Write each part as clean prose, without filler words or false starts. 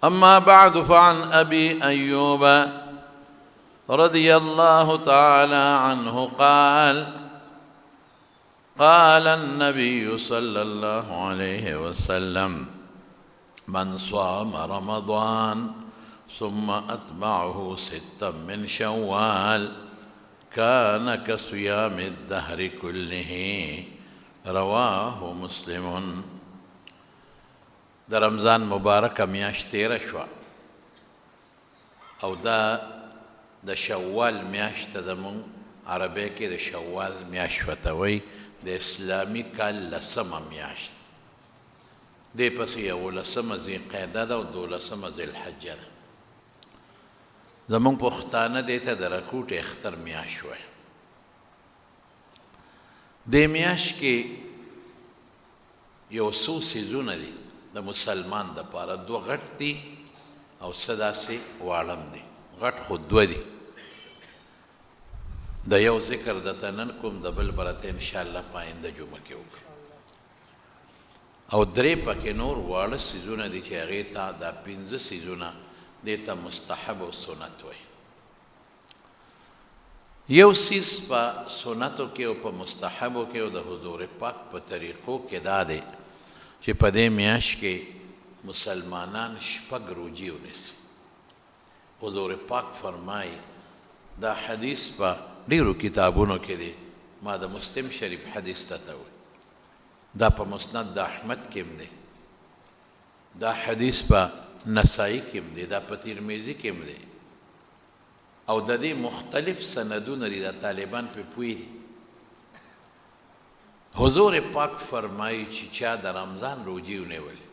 أما بعد فعن أبي أيوب رضي الله تعالى عنه قال قال النبي صلى الله عليه وسلم من صام رمضان ثم أتبعه 6 من شوال كان كصيام الدهر كله رواه مسلم. د رمضان مبارکه میاشت تیره شوه او دا د شوال میاشت ته زموږ عربی کې د شوال میاشت ورته وایي د اسلامي کال 10مه میاشت دې پسې 11مه ذیقعده ده او 12مه ذوالحجه ده. زموږ پښتانه دې ته د رکوټ اختر میاشت وایي. دې میاشت کې یو څو څیزونه دي د مسلمان دپاره، 2 غټ دي او څه داسې واړم دي. غټ خو 2 دي، د یو ذکر درته نن کوم، د بل برته انشاءالله په آینده جمعه کې وکړو. او 3 پکې نور واړه څیزونه دي چې هغې ته دا 5 څیزونه دې ته مستحب او سنت وایي. یو څیز په سنتو کې او په مستحبو کې او د حضور پاک په طریقو کې دا دی چې په دې میاشت کې مسلمانان 6 روجې ونیسي. حضور پاک فرمایي، دا حدیث په ډیرو کتابونو کې دی، ما د مسلم شریف حدیث ته وایي، دا په مسند د احمد کې هم دی، دا حدیث په نسائی کې هم دی، دا په ترمذي کې هم دی او د دې مختلف سندونه دي، د طالبان په پوي دي. حضور پاک فرمایي چې چا د رمضان روجې ونیولې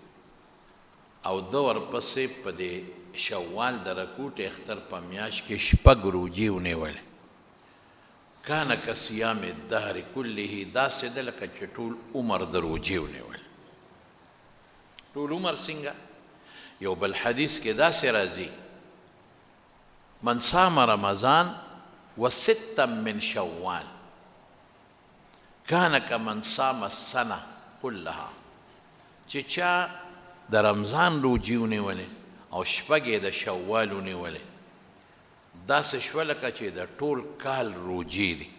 او ده ورپسې په دې شوال د رکوټ اختر په میاشت کې 6 روجې ونیولې، کانه کصیام الدهر کله، داسې ده لکه چې ټول عمر د روجې ونیولې. ټول عمر څنګه؟ یو بل حدیث کې داسې راځي، من صام رمضان و6 من شوال کان کمن صام السنه كلها، چې چا د رمضان روجې ونیولې او 6 د شوال ونیولې، داسې شوه لکه چې د ټول کال روجې دي.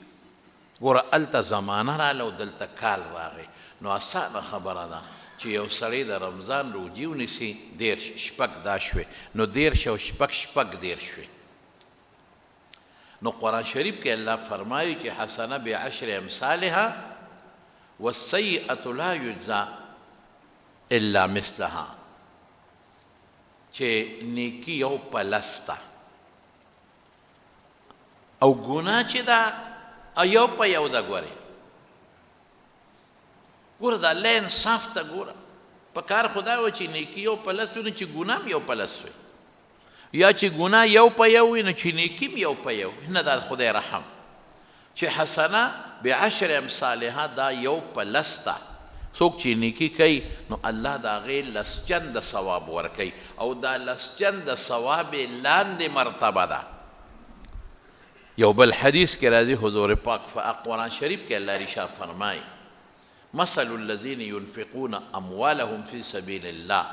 ګوره هلته زمانه راغله او دلته کال راغی، نو اسانه خبره ده چې یو سړی د رمضان روجې ونیسي 10 6 دا شوې، نو 10 او 6 10 شوې. نو قرآن شریف کې الله فرمایي چې حسنه ب10 امثالها والسیئة لا یجزا الا مثلها، چې نیکی یو پلسته او ګناه چې دا یو په یو ده. ګورې د الله انصاف ته ګوره، په کار خدا و چې نیکی یو پلس وي نو چې ګناه هم یو پلس وي، یا چې ګناه یو په یو وي نو چې نیکي هم یو په یو. نه دا خدای رحم چې حسنه ب10 امثالها دا یو پلس ده. څوک چې نیکي کوي نو الله د هغې 10 چنده ثواب ورکوي او دا 10 چنده ثواب یې لاندې مرتبه ده. یو بل حدیث کې راځي، حضور پاک قرآن شریف کې الله ارشاد فرمایي، مثل الذین ينفقون اموالهم فی سبیل الله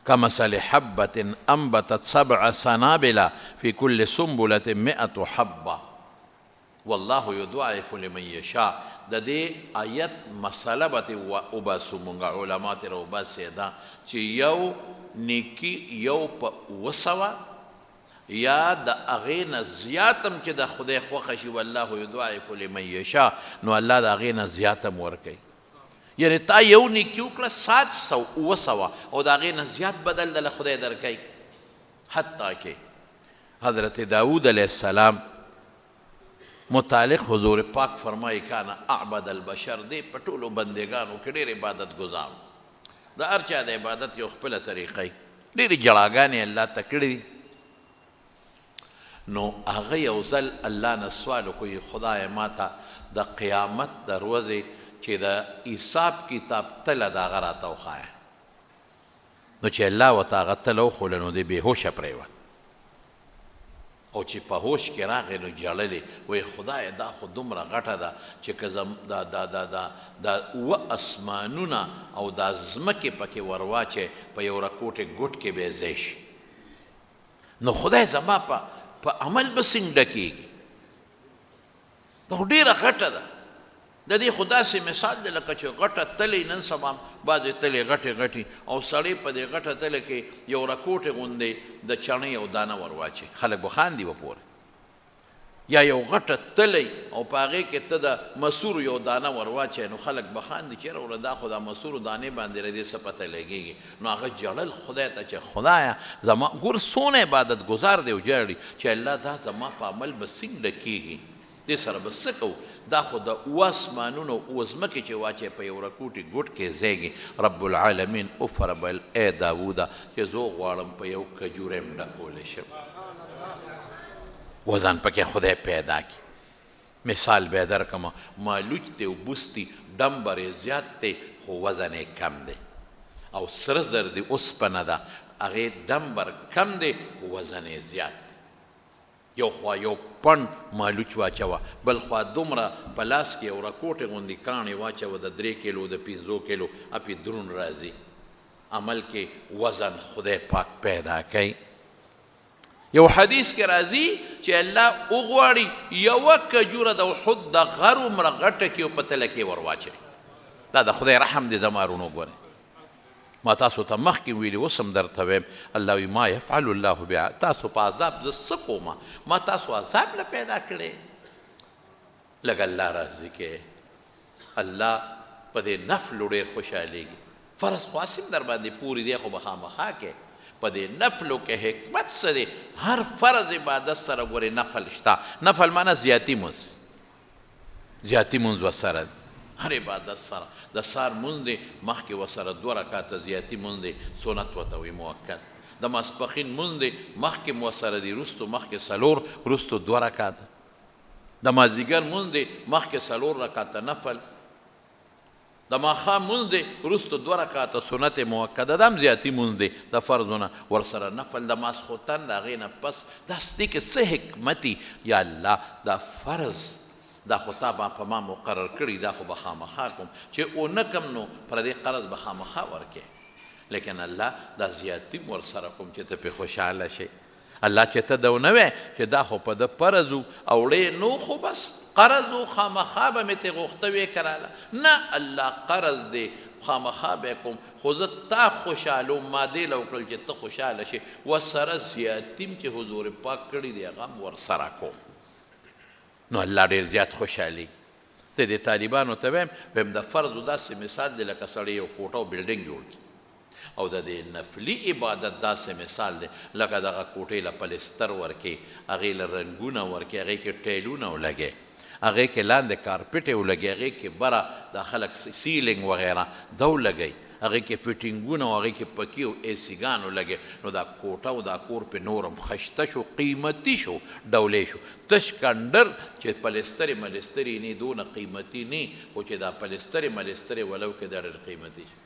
كمثل حبة أنبتت 7 سنابل في كل سنبلة 100 حبة والله يضاعف لمن يشاء. د دې آیت مسله به وباسو مونږ علما ترې وباسې ده چې یو نیکي یو په 200 یا د هغې نه زیات هم چې د خدای خوښه شي، والله یضاعف لمن یشاء، نو الله د هغې نه زیات هم ورکوي. یعنی تا یو نیکي وکړه 700 200 او د هغې نه زیات بدل دله خدای درکوي. حتی کې حضرت داود علیه السلام متعلق حضور پاک فرمایي کانا اعبد البشر، دی په ټولو بندګانو کې ډېر عبادت ګزار، د هر چا د عبادت یو خپله طریقه، ډېرې جړاګانې الله ته کړي. نو هغه یو ځل الله نه سوال وکړي، خدای ما ته د قیامت د ورځې چې د حساب کتاب تله د هغه راته وښایه. نو چې الله ورته هغه تله وښوله نو دی بېهوشه پرېوت. او چې په هوش کې راغی نو ژړلې وایي خدایه دا خو دومره غټه ده چې که دا اوه اسمانونه او دا ځمکې پکې ورواچې په یو رکوټې ګوټ کې به یې ځای شي نو خدای زما په عمل به څنګه ډکېږي دا خو ډېره غټه ده د دې خو داسې مثال دی لکه چې غټه تلې نن سبا بعضې تلې غټې غټې او سړی په دې غټه تله کې یو رکوټې غوندې د چڼې یو دانه ور واچي خلک به خاندي به پورې یا یو غټه تلی او په هغې کې ته د مسورو یو دانه ور واچوې نو خلک به خاندي چېرې وره دا خو دا مسورو دانې باندې ردې څه پته لګېږي نو هغه ژړل خدای ته چې خدایه زما ګور څونه عبادت ګزار دی او ژاړي چې الله دا زما په عمل به څنګه کېږي دې سره به څه کوو دا خو د اوه اسمانونو اوه ځمکې چې واچې په یو رکوټي ګوټ کې ځایږي رب العالمین وفرمایل ای داوده چې زه غواړم په یو کجوره م ډکولی شم وزن پکې خدای پیدا کی مثال به درکمه مالوچ دی او بوستی ډمبر یې زیات دی خو وزن یې کم دی او سره زر دی اوسپنه ده هغې ډمبر کم دی خو وزن یې زیات دی یو خوا یو پڼ مالوچ واچوه بل خوا دومره په لاس کې یو رکوټې غوندې کاڼې واچوه د 3 کیلو د 5 کیلو اپې درون راځي عمل کې وزن خدای پاک پیدا کوي یو حدیث کې راځي چې الله وغواړي یوه کجوره د احد د غر عمره غټه کې او په تله کې ور واچوي دا د خدای رحم دی زما وروڼو ګورئ ما تاسو ته مخکې ویلي اوس هم درته وایم الله وایي ما یفعل الله تاسو په عذاب زه څه کومه ما تاسو عذاب له پیدا کړی لږ الله راضي کې الله په دې نفلو ډېر خوشحالېږي فرض خو هسې در باندې پورې دی خو به خامخا کې په دې نفلو کې حکمت څه دی هر فرض عبادت سره ګورې نفل شته نفل معنی زیاتي مونځ زیاتي مونځ ورسره هر عبادت سره د سار مونځ دی مخکې ورسره 2 رکاته زیاتي مونځ دی سنت ورته وایي موکد د ماسپښین مونځ دی مخکې مو ورسره دی وروستو مخکې 4 وروستو 2 رکاته د مازدیګر مونځ دی مخکې 4 رکاته نفل د ماښام مونځ دی وروستو 2 رکاته سنت موکده دا هم زیاتي مونځ دی د فرضونه ورسره نفل د ماسخوتن د هغې نه پس داسې دې کې څه حکمتي یا الله دا فرض دا خو تا په ما مقرر کړي دا خو به خامخا کوم چې ونه کم نو پردې قرض به خامخا ورکې لیکن الله دا زیاتي م ورسره کوم چې ته پې خوشحاله شي الله چې ته ده ونه وی چې دا خو په ده فرض و اوړې نو خو بس قرض و خامخا به مې ترې غوښته وې کراله نه الله قرض دی خامخا به کوم خو زه تا خوشحاله ما دې له وکړل چې ته خوشحاله شي ورسره زیاتي م چې حضور پاک کړي دی هغه م ورسره کوم نو الله ډېر زیات خوشحالي ته دې طالبانو ته ویم د فرضو داسې مثال دی لکه سړی یو کوټه او بلډینګ جوړ کړي او د دې نفلي عبادت داسې مثال دی لکه دغه کوټې له پلستر ورکې هغې له رنګونه ورکې هغې کې ټیلونه ولګې هغې کې لاندې کارپټې ولګې هغې کې بره دا خلک سیلینګ وغیره دا ولګئ هغې کې فټینګونه او هغې کې پکې او ایسیګان ولګې نو دا کوټه او دا کور پې نورم خشته شو قیمتي شو ډولې شو تش کنډر چې پلسترې ملسترې نه دونه قیمتي نه خو چې دا پلسترې ملسترې ولو کې دا ډېر قیمتي شو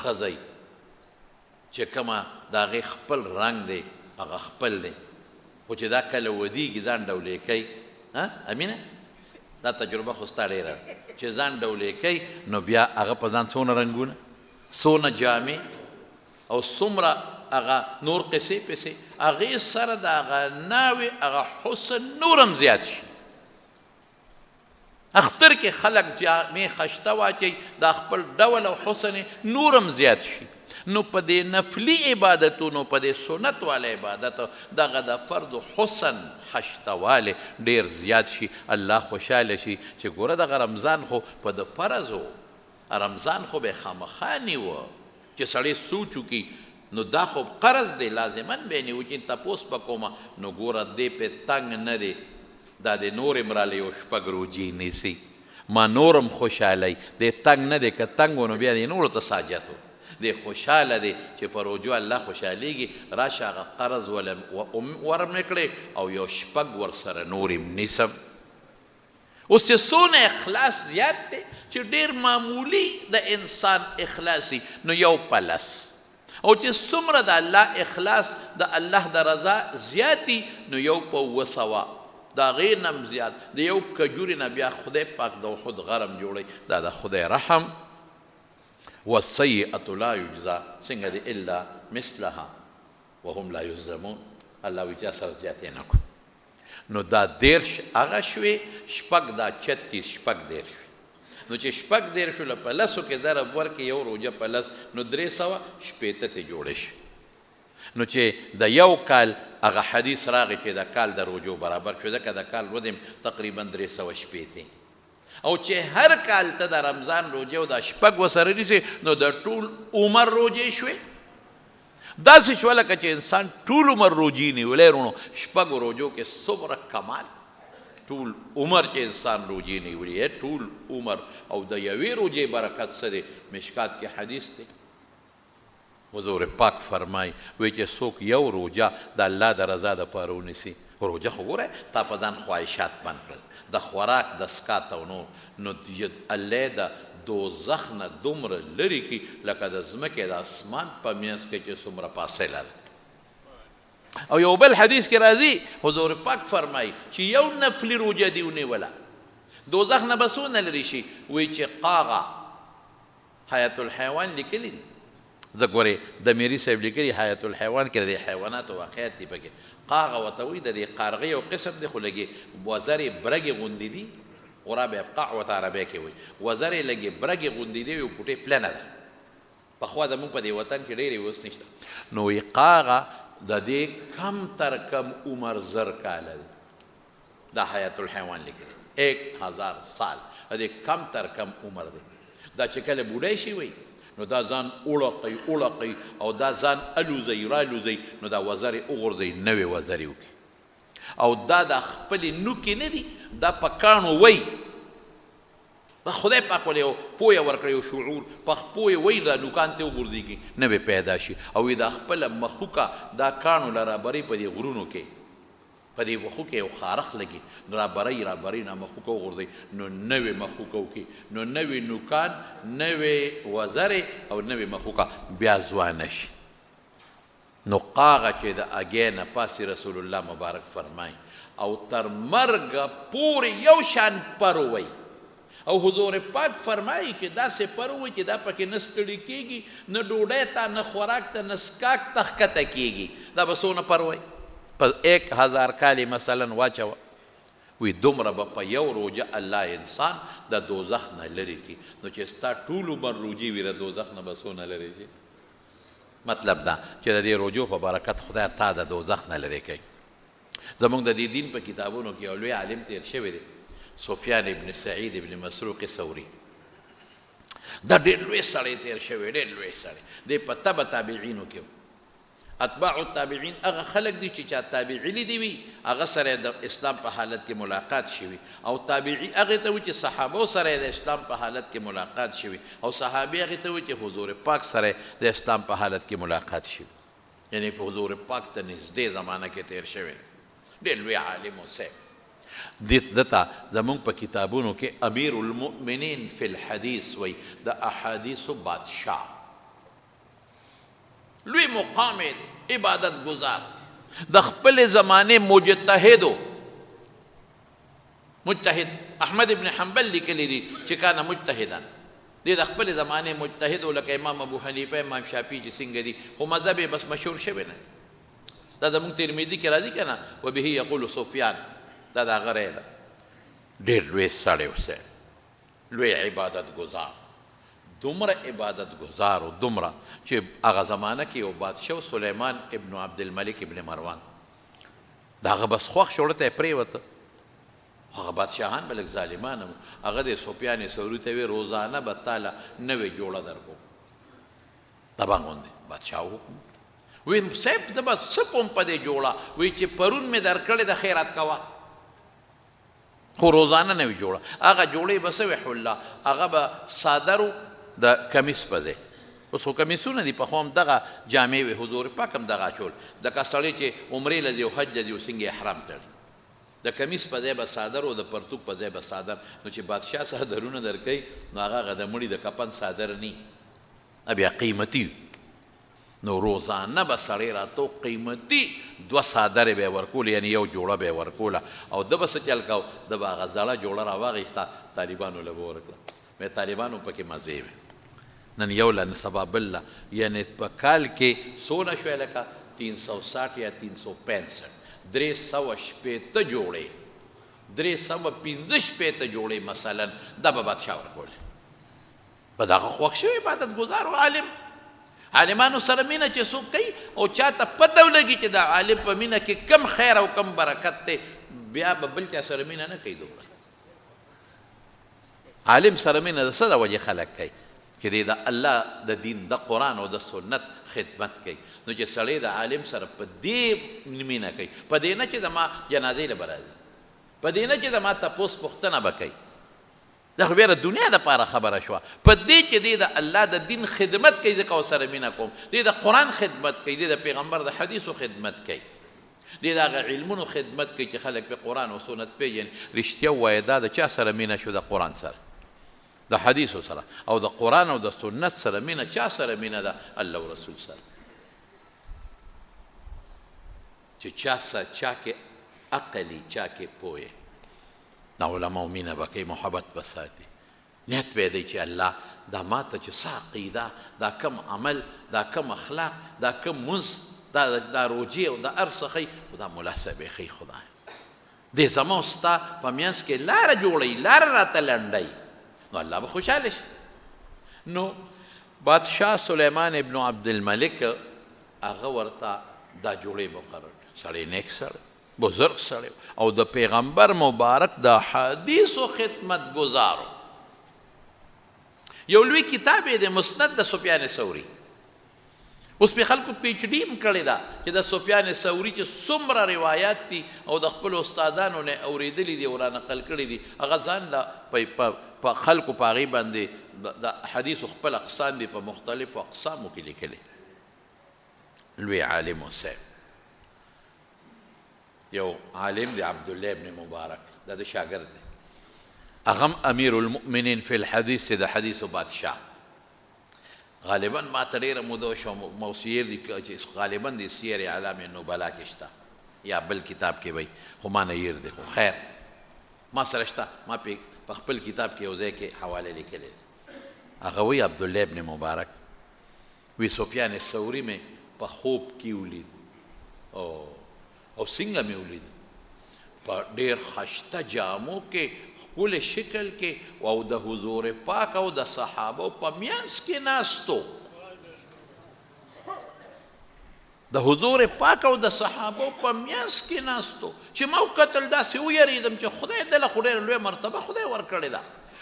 ښځی چې کومه د هغې خپل رنګ دی هغه خپل دی خو چې دا کله ودیږي ځان ډولې کوي امینه دا تجربه خو ستا ډېره چې ځان ډولې کوي نو بیا هغه په ځان څونه رنګونه څونه جامې او څومره هغه نور قصې پسې هغې سره د هغه ناوې هغه حسن نور هم زیات شي اختر کې خلک جامې خشته واچوي دا خپل ډول او حسن نور هم زیات شي نو په دې نفلي عبادتونو په دې سنت والا عبادت دغه د فرد حسن خشتوالی ډېر زیات شي الله خوشحاله شي چې ګوره دغه رمضان خو په د فرض و رمضان خو به خامخا نیوه چې سړی سوچ وکړي نو دا خو قرض دی لازمن به نیو چې تپوس به کومه نو ګوره دې پې تنګ نه دی دا د نورې مراله یو 6 روجې نیسي ما نورم خوشحالی دې تنګ نه دی که تنګ و نو بیا دې نورو ته ساجت و دی خوشحاله دی چې په روجو الله خوشحالیږي راشه هغه قرض ورمې کړې او یو 6 ورسره نور یې نیسم اوس چې څونه اخلاص زیات دی چې ډېر معمولي د انسان اخلاصي نو یو پلس او چې څومره د الله اخلاص د الله د رضا زیاتی نو یو په 200 دا غیر نم زیات د یو کجوري نه بیا خدای پاک د خود غرم جوړي دا د خدای رحم. والسیئة لا یجزا څنګه دی الا مثلها وهم لا یظلمون. الله وی چا سره زیاتې نه کو. نو دا 13 هغه شوې شپږ دا 36 شپږ 13 شوې. نو چې شپږ 13 شوله په لسو کې ضرب ورکې یو روژه په لس نو 300 شپېته ته جوړې شي. نو چې د یو کال هغه حدیث راغی چې د کال د روژو برابر شو ځکه د کال ودیم تقریبا 300 شپېته. او چې هر کال ته د رمضان روژې او د شپږ وسره نیسې نو د ټول عمر روژې شوې. داسې شوه لکه چې انسان ټول عمر روژې نیولی رونو شپږو روژو کې څومره کمال. ټول عمر چې انسان روژې نیولي ټول عمر او د یوې روژې برکت څه دی. مشکات کې حدیث دی حضور پاک فرمای وی چې څوک یو روژه د الله د رضا دپاره ونیسي. روژه خو ګوره تا په ځان خواهشات بند کړل د خوراک د سکات او نو الله د دوزخ نه دومره لرې کړي لکه د ځمکې د اسمان په منځ کې چې څومره فاصله ده. او یو بل حدیث کې راځي حضور پاک فرمایي چې یو نفلي روژه دې ونیوله دوزخ نه به څونه لرې شي. وایي چې قاغه حیات الحیوان لیکلي دي زه ګورې د میري صاحب لیکلي حیات الحیوان کې د حیواناتو واقعیت دي پکې. قاغه ورته وایي د دې قارغې یو قسم دی خو لږې وزرې برګې غوندې دي غراب قاع ورته عربی کې وایي وزرې لږې برګې غوندې دي یو پوټې پلنه ده. پخوا زموږ په دې وطن کې ډېرې اوس نشته. نو وایي قاغه د دې کم تر کم عمر 1000 کاله دی. دا حیات الحیوان لیکلي 1000 سال د دې کم تر کم عمر دی. دا چې کله بوډۍ شي وایي نو دا ځان اوړقی او دا ځان الوزی رالوزی نو دا وزرې وغورځوي نوې وزرې وکړي. او دا د خپلې نوکې نه دي دا په کاڼو وی دا خدای پاک ولې یو پویه ورکړی یو شعور په پویې وی دا نوکان ته وغورځېږي نوې پیدا شي. او دا خپله مخوکه دا کاڼو له رابرۍ په دې غرونو کې په دې وښو کې یو خارښ لګي نو رابرۍ نه مخوکه وغورځوي نو نوې مخوکه وکړي نو نوې نوکان نوې وزرې او نوې مخوکه بیا ځوانه شي. نو قاغه چې د اګې نه پاسې رسول الله مبارک فرمایي او تر مرګه پورې یو شان پر وی. او حضور پاک فرمایي چې داسې پر وی چې دا پکې نه ستړي کېږي نه ډوډۍ ته نه خوراک ته نه سکاک ته ښکته کېږي. دا به څونه پر وی په 1000 کالې مثلا واچوه وی دومره به په یو روژه الله انسان د دوزخ نه لرې کړي. نو چې ستا ټول عمر روژې وي د دوزخ نه به څونه لرې شي. مطلب دا چې د دې روژو په برکت خدای تا د دوزخ نه لرې کوي. زموږ د دې دین په کتابونو کې یو لوی عالم تیر شوی دی سفیان ابن سعید ابن مسروق ثوری. دا ډېر لوی سړی تیر شوی ډېر لوی سړی دی په تبع تابعینو کې اتباع التابعین هغه خلک دي چې چا تابعی لیدي وي هغه سره د اسلام په حالت کې ملاقات شوي او تابعی هغې ته وي چې صحابو سره د اسلام په حالت کې ملاقات شوي او صحابي هغې ته وي چې حضور پاک سره د اسلام په حالت کې ملاقات شوي. یعنی په حضور پاک ته نږدې زمانه کې تیر شوی ډېر لوی عالم و صاحب. دته زمونږ په کتابونو کې امیر المؤمنین فی الحدیث وی د احادیثو بادشاه لوی مقام عبادت گزار د خپل زمانه مجتهد احمد ابن حنبل لیکلی دي چې کانه مجتهدا دی د خپل زمانه مجتهد لکه امام ابو حنیفه امام شافعی چې څنګه دي خو مذهب بس مشهور شوی نه. دا زمونږ ترمذی کې راځي کنه و به یقول سفیان دا د هغه رایه ده. ډېر لوی سړی اوسه لوی عبادت گزار دومره عبادت گزار و دومره چې هغه زمانه کې یو بادشاه سلیمان ابن عبدالملک ابن مروان د هغه بس خوښ شو ورته یې پرېوته. هغه بادشاهان به لږ ظالمان وو. هغه د سفیان ثوري ته وی روزانه به تاله نوې جوړه درکو طبعا غوندې بادشاه حکم وی صاحب زه به څه کوم په دې جوړه وی چې پرون مې درکړې د خیرات کوه خو روزانه نوې جوړه هغه جوړې به څه وی حله هغه به صادرو د کمیس په ځای. اوس خو کمیسونه دي پخوا هم دغه جامې وې حضور پاک هم دغه اچول لکه سړی چې عمرې له ځي او حج له ځي او څنګه احرام تړي د کمیس په ځای به صادر او د پرتوک په ځای به صادر. نو چې بادشاه صادرونه درکوي نو هغه د مړي د کفن صادر نی بیا قیمتي. نو روزانه به سړی راته قیمتي 2 څادرې به یې ورکولې، یعنې 1 جوړه به یې ورکوله، او ده به څه چل کو، ده به هغه زړه جوړه راواخېسته طالبانو له به ورکړه. مې طالبانو پکې مزې وې. نن یو له سبا بل له، یعنې په کال کې څونه شوی لکه 360 یا 365 360 جوړې 315 جوړې مثلا دا به بادشاه ورکولې. په دغه خوښ شوی عبادت ګزار عالم. عالمانو سره مینه چې څوک کوي او چاته پته ولګي چې دا عالم په مینه کې کم خیر او کم برکت دی، بیا به بل چا سره مینه نه کوي. دومره عالم سره مینه د څه د وجې خلک کوي چې دی د الله د دین د قرآن او د سنت خدمت کوي. نو چې سړی د عالم سره په دې مینه کوي، په دې نه چې زما جنازې له به راځي، په دې نه چې زما تپوس پوښتنه به کوي، دا خو بیا د دنیا دپاره خبره شوه، په دې چې دی د الله د دین خدمت کوي، ځکه ورسره مینه کوم، دی د قرآن خدمت کوي، دی د پیغمبر د حدیثو خدمت کوي، دی د هغه علمونو خدمت کوي چې خلک په قرآن او سنت پېژني. رښتیا ووایه دا د چا سره مینه شو؟ د قرآن سره، د حدیثو سره، او د قرآن او د سنت سره مینه چا سره مینه ده؟ الله او رسول سره. چې چا کې عقلي، چا کې پوهې، د علماو مینه به کوي، محبت به ساتي، نیت به یې دی چې الله دا ما ته چې څه عقیده، دا کم عمل، دا کم اخلاق، دا کم منځ، دا روجې او دا هر څه ښیي، خو دا ملا صاحب یې ښیي. خدای دې زما او ستا په منځ کې لاره جوړوي، لاره راته لنډوي، نو الله به خوشحاله شي. نو بادشاه سلیمان ابن عبدالملک هغه ورته دا جوړې مقرر، سړی نیک سړی، بزرگ سړی او د پیغمبر مبارک د حدیثو خدمت گزارو. یو لوی کتاب یې د مسند د سفیان ثوری، اوس په خلکو پی ایچ ډي هم کړې ده چې د سفیان ثوری چې څومره روایات دي او د خپلو استادانو نه اورېدلي دي او را نقل کړي دي، هغه ځان له په خلکو په هغې باندې د حدیثو خپل اقسام دي په مختلفو اقسامو کې لیکلي. لوی عالم صاحب یو عالم دی عبدالله ابن مبارک، دا د شاګرد دی، هغه هم امیر المؤمنین فی الحدیث د حدیثو بادشاه. غالبا ما ته ډېره موده شوه، موسیر دي چې غالبا د سیر اعلام نوبلا کې شته یا بل کتاب کې وی، خو ما نه هیر دی، خو خیر ما سره شته، ما په خپل کتاب کې یو ځای کې حواله لیکلې. هغه وی عبدالله ابن مبارک وی سفیان ثوری مې په خوب کې ولید، او څنګه مې ولید؟ په ډېر ښایسته جامو کې، ښکلې شکل کې، او د حضور پاک او د صحابو په منځ کې ناستو، د حضور پاک او د صحابو په منځ کې ناستو، چې ما وکتل داسې ویرېدم چې خدای دله خو ډېره لویه مرتبه خدای ورکړې ده.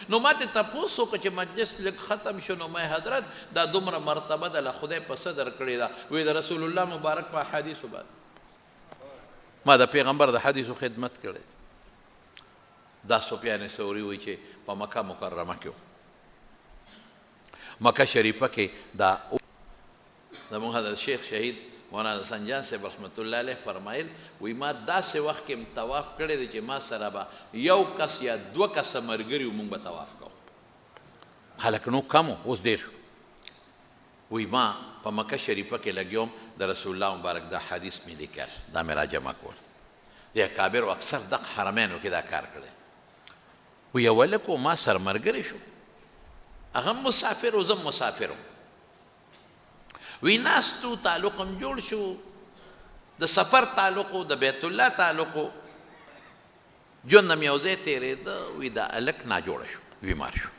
نو ما ته تپوس وکړه چې مجلس لږ ختم شو، نو ما حضرت دا دومره مرتبه دله خدای په څه درکړې ده؟ وایي د رسول الله مبارک په حدیثو باندې ما د پیغمبر د حدیثو خدمت کړی. دا سفیان ثوری وایي چې په مکه مکرمه کې مکه شریفه کې دا زموږ حضرت شیخ شهید مولانا سنجان صاحب رحمت الله علیه فرمایل، وی ما داسې وخت کې طواف کړی دی چې ما سره به 1 کس یا 2 کسه ملګري وو، موږ به طواف کوو، خلک نو کم وو، اوس ډېر. وی ما په مکه شریفه کې لګیوم، د رسول الله مبارک دا حدیث مې لیکل، دا مې را جمع کول، د اکابرو اکثر دغه حرمینو کې دا کار کړی. وی یو هلک و ما سره ملګری شو، هغه هم مسافر و زه هم مسافر وم. وی ناستو، تعلق هم جوړ شو، د سفر تعلق و، د بیت الله تعلق و، ژوند هم یو ځای تېرېده. وی دا هلک ناجوړه شو، بیمار شو.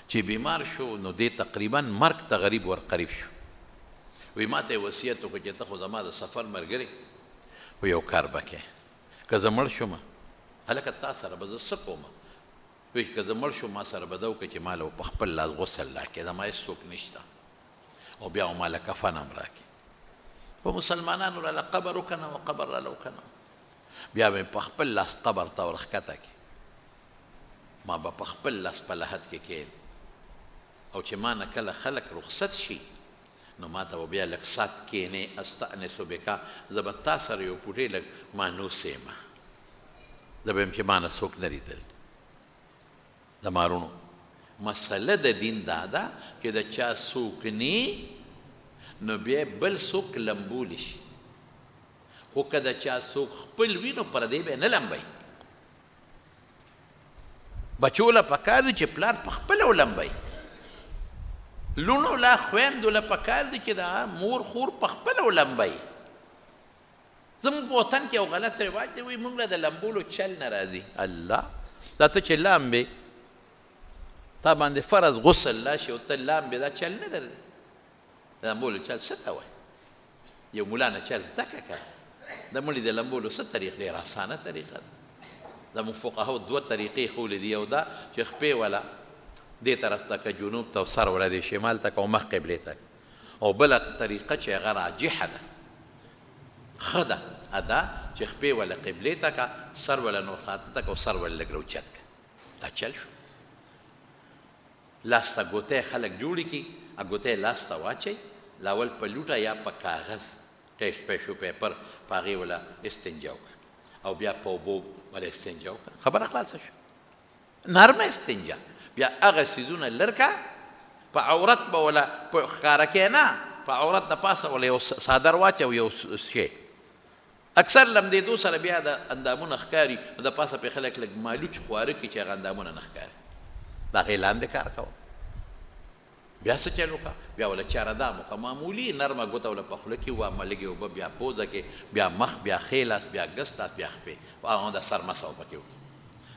چې بیمار شو نو دی تقریبا مرګ ته غریب ورقریب شو. وی ما ته یې وصیت وکړو چې ته خو زما د سفر ملګری، وی یو کار به کوې، که زه مړ شوم هلکه تا سره به زه څه کوم؟ وی که زه مړ شوم ما سره به دا وکړې چې ما له په خپل لاس غسل راکړې، زما هېڅوک نشته، او بیا ما له کفن هم راکړي، په مسلمانانو راله قبر وکنه او قبر راله وکنه، بیا به په خپل لاس قبر ته ورښکته کړي، ما به په خپل لاس په لحد کې کښېني، او چې ما نه کله خلک رخصت شي نو ما ته به بیا لږ ساعت کښېنې، استأنس بکا، زه به تا سره یو پوټې لږ مانوس یم، زه به یم چې ما نه څوک نه لیدل. د مارونو مسله د دین دا ده چې د چا څوک نی نو بیا بل څوک لمبولی شي خو که د چا څوک خپل وي نو پردی به نه لمبوي بچو له پکار دی چې پلار په خپله ولمبوي لونو لا خویندو له پکار دی چې د مور خور په خپله ولمبوي زموږ په وطن کې یو غلط رواج دی وایي موږ له د لمبولو چل نه راځي الله دا ته چې لامبې تا باندې فرض غسل لا شي او ته لامبې دا چل نه لري د لمبولو چل څه ته وایي یو ملا نه چل زده کړه که د مړي د لمبولو څه طریق ډېر اسانه طریقه ده زموږ فقهاو دوه طریقې ښولې دي یو دا چې خپې والا دې طرف ته که جنوب ته او سر والا دې شمال ته که او مخ قبلې ته او بله طریقه چې هغه راجحه ده ښه ده ادا چې خپې والا قبلې ته که سر والا نور خواته ته که او سر والا لږ راوچت که دا چل شو لاس ته ګوتی خلک جوړې کړي ګوتی لاس ته واچوي لاول په لوټه یا په کاغذ ټیشو پیپر په هغې والا استنجا وکړه او بیا په اوبو والا استنجا وکړه خبره خلاصه شو نرمه استنجا بیا هغه څیزونه لر که په عورت به ولا په ښکاره کې نه په عورت د پاسه ولا یو څادر واچو یو شی اکثر لمدېدو سره بیا د اندامونه ښکاري د پاسه پې خلک لږ مالوچ خواره کړي چې هغه اندامونه نه ښکاري د هغې لاندې کار کوه بیا څه چل وکړه بیا ولا چارهدام وکړه معمولي نرمه ګوته ولا په خوله کې ووهمه لږې اوبه بیا پوزه کې بیا مخ بیا ښی لاس بیا ګس لاس بیا خپې هغه د سر مسه پکې وکړي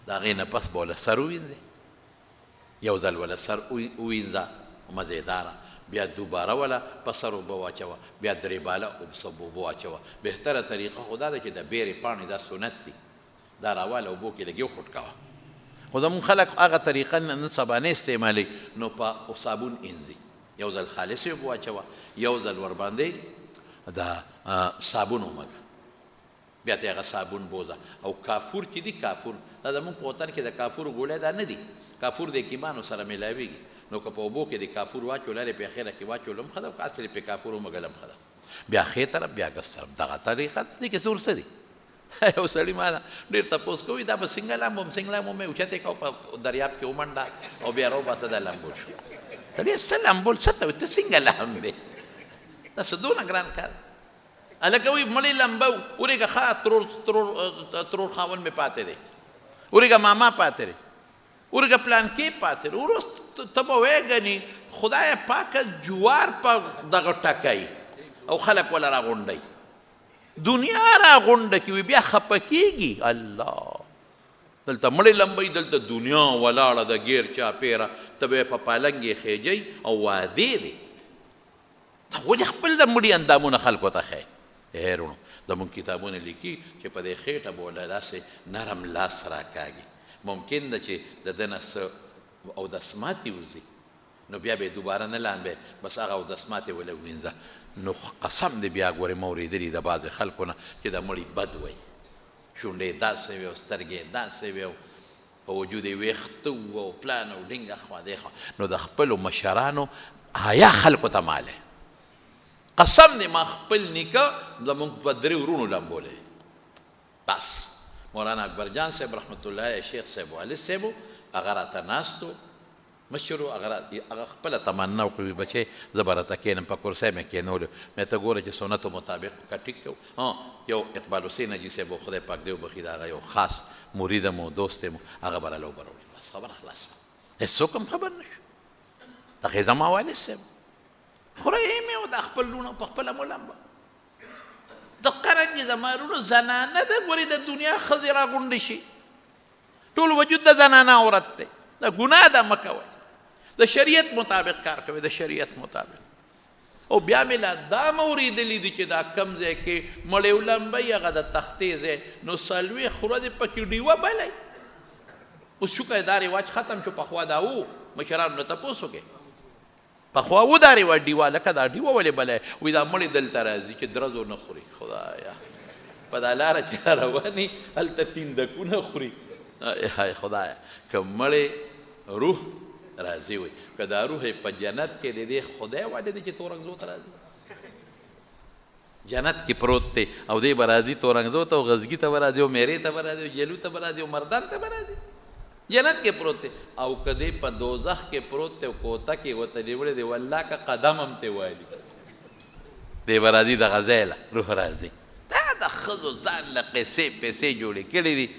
د هغې نه پس به وله سر ووینځې یو ځل ولا سر ووینځه مزېداره بیا دوباره ولا په سر اوبه واچوه بیا درې باله اوبه واچوه بهتره طریقه خو دا ده چې د بیرې پاڼې دا سنت دي دا راواله اوبو کې لږ وخوټ کوه خو زموږ خلک هغه طریقه نن سبا نه استعمالوي نو په صابون انځي یو ځل خالصې اوبه واچوه یو ځل ورباندې دا صابون ومږه بیا ته هغه صابون بوزه او کافور چې دي کافور دا زموږ په وطن کې د کافور ګولی دا نه دي کافور د کیمانو سره میلاویږي نو که په اوبو کې د کافور واچو لرې په اخره کې واچول هم ښه ده او که اصلې پې کافور ومږل هم ښه ده بیا ښې طرف بیا ګس طرف دغه طریقه دې کې څه ورڅه دي یو سړي ما ډېر تپوس کوي دا به څنګه لامبوم څنګه لامبوم مې اوچتې کو په دریاب کې ومنډه او بیا راوباسه دا لامبول شو سړي څه لامبول څه ته وایي ته څنګه لامبې دا څه دونه ګران کار هلکه وایي مړې لمبه ورېږه ښه ترور خاون مې پاتې دی ورېږه ماما پاتې دی ورېږه پلانکې پاتې دی وروسته ته به وایې ګنې خدای پاکه جوار په دغه ټکوي او خلک وله راغونډوي دنیا راغونډه کوي بیا خفه کېږي الله دلته مړې لمبۍ دلته دنیا ولاړه د ګیر چاپېره ته به یې په پالنګ یې خېجئ او وادې دی ته ولې خپل د مړي اندامونه خلکو ته ښیې هیرونو زموږ کتابونه لیکي چې په دې خېټه به وله داسې نرم لاس راکاږي ممکن ده چې د ده نه څه اودسماتې وځي نو بیا به یې دوباره نه لامبې بس هغه اودسماتې وله وینځه نو قسم دې بیا ګورې ما اورېدلي د بعضې خلکو نه چې د مړي بد وایي شونډې داسې وې او سترګې داسې وې او په وجود یې ویښته وو او پلان او ډینګه خوا دې خوا نو د خپلو مشرانو حیا خلکو ته مالې قسم دې ما خپل نیکه زمونږ په درې ورونو لامبولی بس مولانا اکبر جان صاحب رحمت الله علیه شیخ صاحب والد صاحب هغه راته ناست و مشرو هغه خپله تمنا وکړي بچې زه به راته کښېنم په کرسۍ مې کښېنولو مې ته ګوره چې سنتو مطابق که ټیک کوو یو اقبال حسین حاجي صاحب و خدای پاک دې وبخي د هغه یو خاص مریدم و دوست یم هغه به راله اوبه راوړي بس خبره خلاصه هېڅوک هم خبر نه شو هغې زما والد صاحب خورئ مې و دا خپل لوڼه په خپله مو لمبه دقه رنګې زما وروڼو زنانه ده ګورې د دنیا ښځې راغونډې شي ټول وجود د زنانه عورت دی دا ګناه ده مه کوئ د شریعت مطابق کار کوي د شریعت مطابق او بیا مې لا دا م اورېدلي دي چې دا کم ځای کې مړې ولمبئ هغه د تختې ځای نو څلوېښت ورځې پکې ډیوه بلی اوس شکر دا رواج ختم شو پخوا دا و مشرانو نه تپوس وکړې پخوا و دا رواج ډیوه لکه دا ډیوه ولې بلی وایي دا مړې دلته راځي چې درزو نه خوري خدایا په دا لاره چې روانې هلته تیندکونه خوري های خدایا که مړې روح راځي وي که دا روح په جنت کې د دې خدای واده دی چې تورنګزو ته راځي جنت کې پروت دی او دی به راځي تورنګزو ته او غزګي ته به راځي او میرې ته به راځي او جلو ته به راځي او مردان ته به راځي جنت کې پروت دی او که دی په دوزخ کې پروت دی او کوته کې ورته نیولی دی والله که قدم هم ترې والي دی به راځي دغه ځای له روح راځي دا د ښځو ځان له قصې پیسې جوړې کړي دي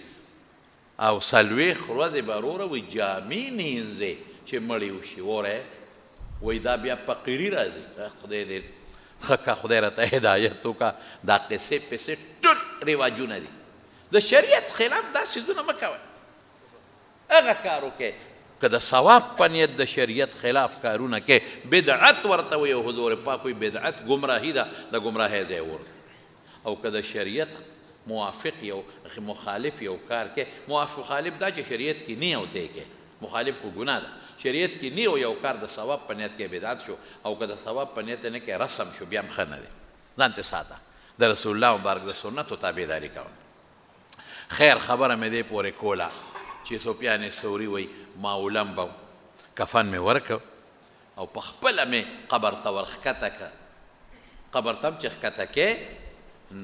او څلوېښت ورځې به وروره وایي جامې مینځې چې مړی وشي وره وایي دا بیا فقیري راځي خدای دې ښه که خدای راته هدایت وکړه دا قصې پیسې ټول رواجونه دي د شریعت خلاف دا څیزونه مه کوئ هغه کار وکړئ که د ثواب په نیت د شریعت خلاف کارونه کې بدعت ورته وایي او حضور پاک وایي بدعت گمراهي ده د ګمراهۍ ځای ورته او که د شریعت موافق یو مخالف یو کار کې مخالف دا چې شریعت کې نه او ته کې مخالف خو ګناه ده شریعت کې نه او یو کار د ثواب په نیت کې بدعت شو او که د ثواب په نیت نه کې رسم شو بیا هم ښه نه دی ځان ته ساته د رسول الله مبارک د سنتو تابعداري کوه خیر خبره مې دې پورې کوله چې سفیان ثوري وایي ما ولمبه کفن مې ورکړ او په خپله مې قبر ته ورښکته کړه قبر ته هم چې ښکته کې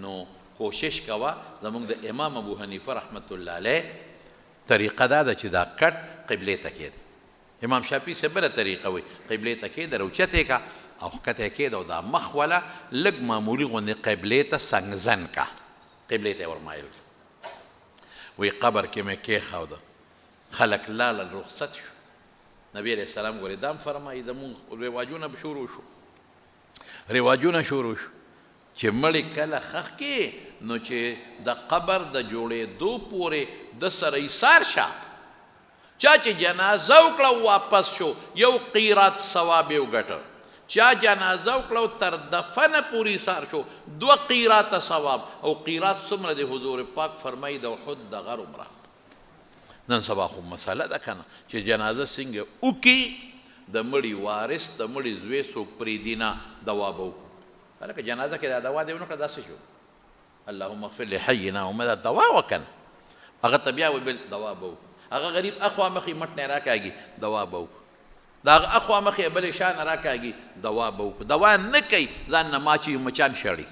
نو کوشش کوه زموږ د امام ابو حنیفه رحمت الله علیه طریقه دا ده چې دا کټ قبلې ته کېده امام شافعي صاحب بله طریقه وایي قبلې ته کېده راوچتې که او ښکته یې کېده او دا مخ وله لږ معمولي غوندې قبلې ته سنګزن که قبلې ته یې ورمایل کړه وی قبر کې مې کېښوده خلک لاړل رخصت شو نبی علیه السلام ګورې دا هم فرمایي زمونږ رواجونه شروع شو چې مړی کله ښخ کې نو چې د قبر د جوړېدو پورې د سره ایثار شه چا چې جنازه وکړه واپس شو یو قیرات ثواب یې وګټه چا جنازه وکړه تر دفنه پورې ایثار شو 2 قیراته ثواب او قیرات څومره د حضور پاک فرمایي د احد دغه عمره نن سبا خو مسله ده که نه چې جنازه څنګه وکړي د مړي وارث د مړي زوی څوک پرېږدي نه دوا به وکړو هلکه جنازه کې دا دوا دې ونه کړه دا څه شو اللهم اغفر لحینا ومدا دوا وکړه هغه ته بیا ویل دوا به وکړو هغه غریب اخوا مخې مټ نه راکاږي دوا به وکړو دا هغه اخوا مخې بلې شا نه راکاږي دوا به وکړو دوا نه کوي ځان نه ماچي مچان شړي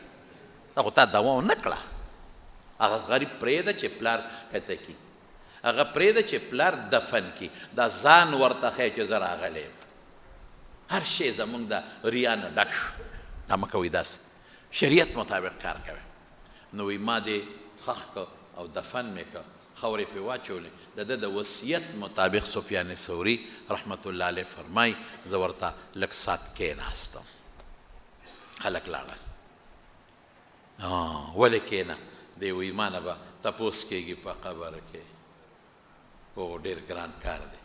دا خو تا دوا ونه کړه هغه غریب پرېږده چې پلار کته کي هغه پرېږده چې پلار دفن کي دا ځان ورته ښیي چې زه راغلی یم هر شی زمونږ د ریا نه ډک شو دا مه کوئ داسې شریعت مطابق کار کوئ نو وی ما دې ښخ که او دفن مې که خاورې پرې واچولې د ده د وصیت مطابق سفیان ثوري رحمت الله علیه فرمایي زه ورته لږ ساعت کېناستم خلک لاړل ولې کېنه دی وی ما نه به تپوس کېږي په قبر کې او ډېر ګران کار دی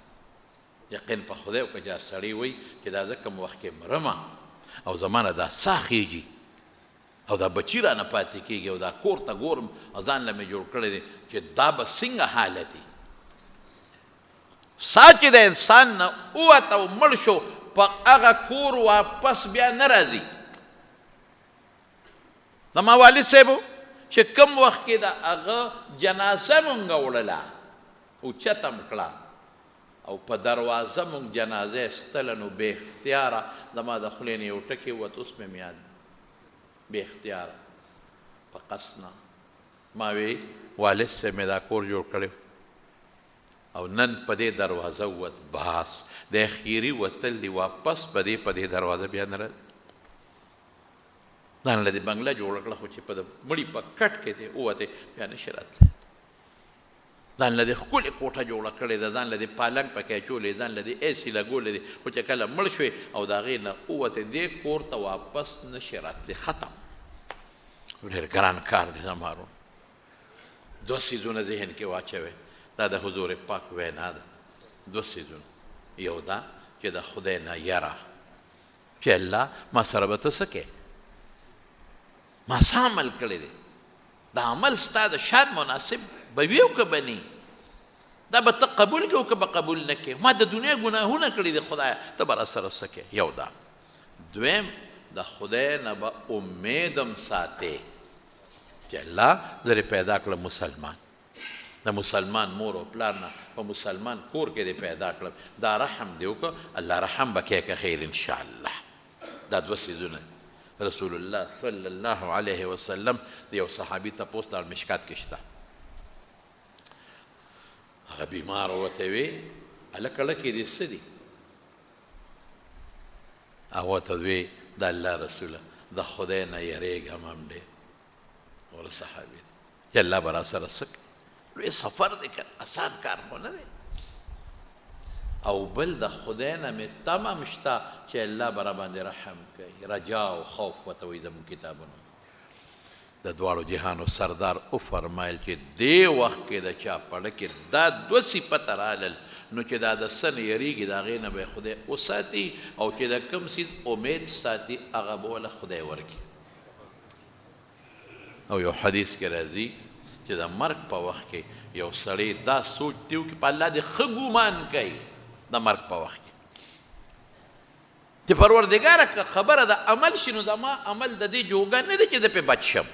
یقین په خدای وکړه چې سړی وایي چې دا زه کوم وخت کې مرمه او زما نه دا ساه خیږي او دا بچي رانه پاتې کېږي او دا کور ته ګورم او ځان له مې جوړ کړی دی چې دا به څنګه حالت وي ساه چې د انسان نه ووته او مړ شو په هغه کور واپس بیا نه راځي زما والد صاحب چې کوم وخت کې د هغه جنازه مونږ وړله اوچته م کړه او په دروازه مونږ جنازه ایستله نو بې اختیاره زما د خولې نه یو ټکې ووت اوس مې یاد بې اختیاره په قصد نه ما وی والد صاحب مې دا کور جوړ کړی او نن په دې دروازه ووت باس د اخیري وتل دی واپس په دې دروازه بیا نه راځي ځان له دې بنګله جوړه کړه خو چې په د مړي په کټ کې دی ووتې بیا نشي راتلی ځان له دې ښکلې کوټه جوړه کړې ده ځان له دې پالنګ پکې اچولې ځان له دې ایسي لګولې دي خو چې کله مړ شوې او د هغې نه ووتې دې کور ته واپس نشي راتلی ختم ډېر ګران کار دی زما ورور 2 څیزونه ذهن کې واچوئ دا د حضور پاک وینا ده 2 څیزونه یو دا چې د خدای نه یره چې الله ما سره به ته څه کوې ما څه عمل کړی دی دا عمل ستا د شان مناسب به وي او که به نه دا به ته قبول کړې او که به قبول نه کړې ما د دنیا ګناهونه کړي دي خدایه ته به راسره څه کوې یو دا دویم د خدای نه به امیدم ساتې چې الله زه دې پیدا کړم مسلمان د مسلمان مور او پلار نه په مسلمان کور کې دې پیدا کړم دا رحم دې وکړه الله رحم به کوې که خیر انشاءالله دا 2 څیزونه رسول الله صلی الله علیه وسلم د یو صحابي تپوس د مشکات کې شته هغه بیمار ورته وی هلکه لکې دې څه دي هغه ورته وی د الله رسوله د خدای نه یریږم هم ډېر. اور صحابي چې الله به راسره څه کوي. لوی سفر دی که اسان کار خو نه دی. او بل د خدای نه مې تمه م شته چې الله به راباندې رحم کوي. رجا او خوف ورته وایي زموږ کتابونه. د دواړو جهانو سردار وفرمایل چې دې وخت کې د چا پړه کې دا دوه صفته رالل نو چې دا د څه نه یریږي د هغې نه به یې خدای وساتي او چې د کوم څیز امید ساتي هغه به وله خدای ورکړي. او یو حدیث کې راځي چې د مرګ په وخت کې یو سړی دا سوچ دی وکړي په الله دې ښه ګومان کوي د مرګ په وخت کې چې پروردګاره که خبره د عمل شي نو زما عمل د دې جوګه نه دی چې د پې بچ شم.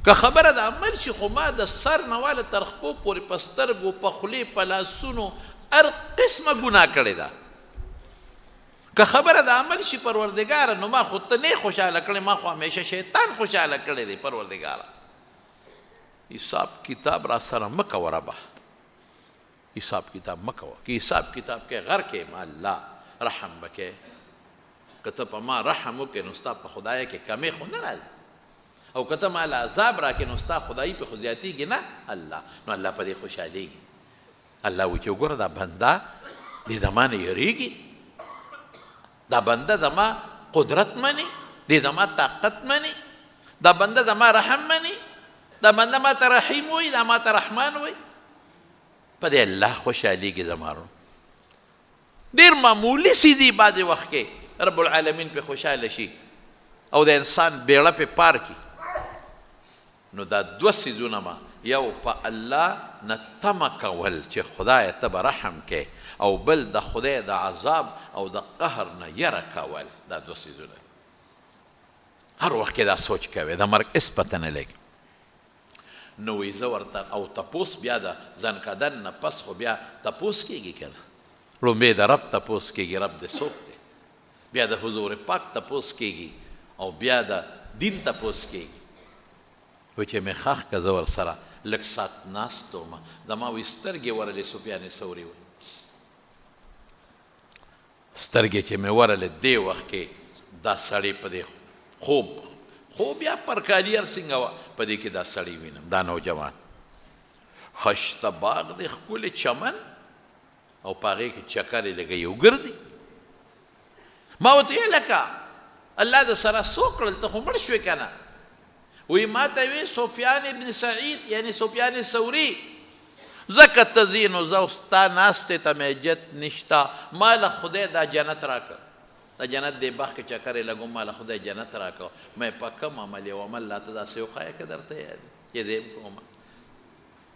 که خبره د عمل شي خو ما د سر نه واله تر خپو پورې په سترګو په خولې په لاسونو هر قسمه ګناه کړې ده. که خبره د عمل شي پروردګاره نو ما خو ته نه خوشحاله کړې ما خو همیشه شیطان خوشحاله کړی دی. پروردګاره حساب کتاب را سره مه کوه ربه. حساب کتاب مه کوه. که حساب کتاب کې غر کې ما الله رحم بکې. که ته په ما رحم وکړې نو ستا په خدای کې کمې خو نه راځي. او که ته ماله عذاب راکړې نو ستا خدایي پې خو زیاتېږي نه الله. نو الله په دې خوشحالېږي. الله وایي چې وګوره دا بنده دې زما نه یریږي. دا بنده زما قدرت مني. دې زما طاقت مني. دا بنده زما رحم مني. دا بنده ما ته رحیم وایي. دا ما ته رحمان وایي. په دې الله خوشحالېږي زما رو. ډېر معمولي څه دي بعضې وخت کې رب العالمین پې خوشحاله شي او د انسان بیړه پې پار کړي. نو دا دوه څیزونه ما یو په الله نه تمه کول چې خدای ته به رحم کې او بل د خدای د عذاب او د قهر نه یره کول. دا دوه څیزونه هر وخت کې دا سوچ کوي د مرګ هېڅ پته نه لګي. نو وایي زه ورته او تپوس بیا د ځان کدن نه پس خو بیا تپوس کېږي که نه. لومبې د رب تپوس کېږي رب دې څوک دی. بیا د حضور پاک تپوس کېږي او بیا د دین تپوس کېږي. وایي چې مې ښخ که زه ورسره لږ ساعت ناست وم. زما وایي سترګې ورلې سفیان ثوري وایي سترګې چې مې ورلې دې وخت کې دا سړی په دې خوب یا پرکالي هر څنګه وه په دې کې دا سړی وینم دا نوجوان خشته باغ دی ښکلې چمن او په هغې کې چکر یې لږه یو ګرځي. ما ورته ویې لکه الله د سره څو کړل ته خو مړ شوې که نه. وی ما ته وی سفیان ابن سعید یعنی سفیان ثوري ځکه ته ځې نو زه ستا ناستې ته مې جت نشته. ما له خدای دا جنت راکړه. د جنت دې باغ کې چکر یې لګوم ما له خدای جنت راکړه. مې په کوم عمل یو عمل راته داسې وښایه که درته یاد چې دې م کومه.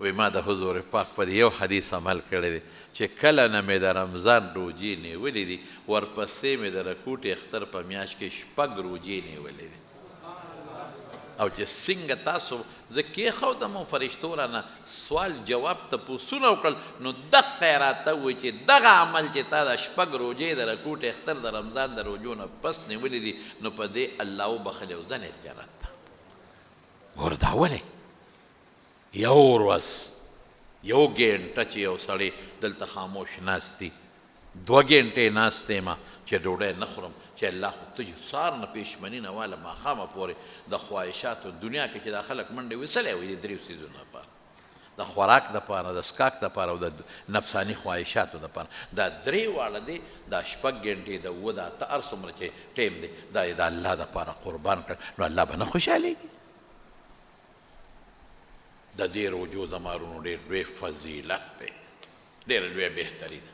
وی ما د حضور پاک پر یو حدیث عمل کړی دی چې کله نه مې د رمضان روجې نیولې دي ورپسې مې د رکوټ اختر په میاشت کې 6 روجې نیولې دي. او چې څنګه تاسو زه کېښودم او فرشتو رانه سوال جواب تپوسونه وکړل نو دقه یې راته ووایي چې دغه عمل چې تا د 6 روجې د رکوټ اختر د رمضان د روجو نه پس نیولې دي نو په دې الله وبخلې او ځنې جنت ته. ګوره دا ولې یو ورځ یو ګینټه چې یو سړی دلته خاموش ناست دي 2 ګینټې ناست یم چې ډوډۍ نه خورم چې الله خو ته چې سهار نه پېشمني نه واله ماښامه پورې د خواهشاتو دنیا کې چې دا خلک منډې ویسلی وي د 3 څیزونو لپاره د خوراک دپاره د څښاک دپاره او د نفساني خواهشاتو دپاره دا 3 واړه دی دا 6 ګنټې د 7 د 8 هر څومره چې ټیم دی دا یې د الله دپاره قربان کړ نو الله به نه خوشحالېږي. د دې روجو د مارونو ډېر لوی فضیلت دی ډېره لویه بهتري ده.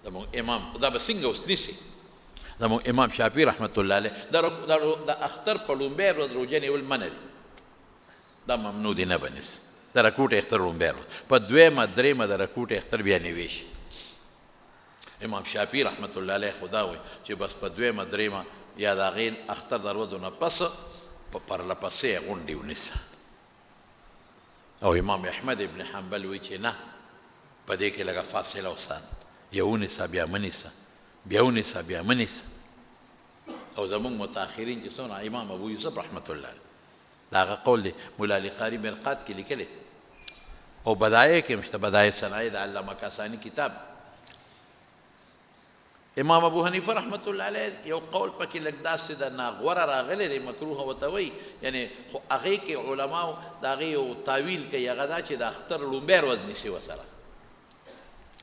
زموږ امام دا به څنګه اوس نیسي زموږ امام شافعي رحمت الله علیه د اختر په لومبۍ ورځ روژه نیول منع دي. دا ممنوع دي نه به نیسي د رکوټ اختر لومبۍ ورځ په 2مه 3مه د رکوټ اختر بیا نیوی شي. امام شافعي رحمت الله علیه خو دا وایي چې بس په 2مه 3مه یا د هغې اختر د ورځو نه پس په پرلپسې غونډې ونیسه. او امام احمد ابن حنبل وایي چې نه په دې کې لږه فاصله وساته یو ونیسه بیا مه نیسه بیا ونیسه بیا مه نیسه. او زمونږ متاخرین چې څونه امام ابو یوسف رحمت الله علیه دا هغه قول دی مولا علی قاري مرقات کې لیکلی او بدایع کې هم شته بدایع صنایع د علامه کاساني کتاب امام ابو حنیفه رحمت الله علیه یو قول پکې لږ داسې د ناغوره راغلی دی مکروه ورته وایي یعنی خو هغې کې علماو د هغې یو تاویل کوي هغه دا چې د اختر لومبی ورځ نیسي ورسره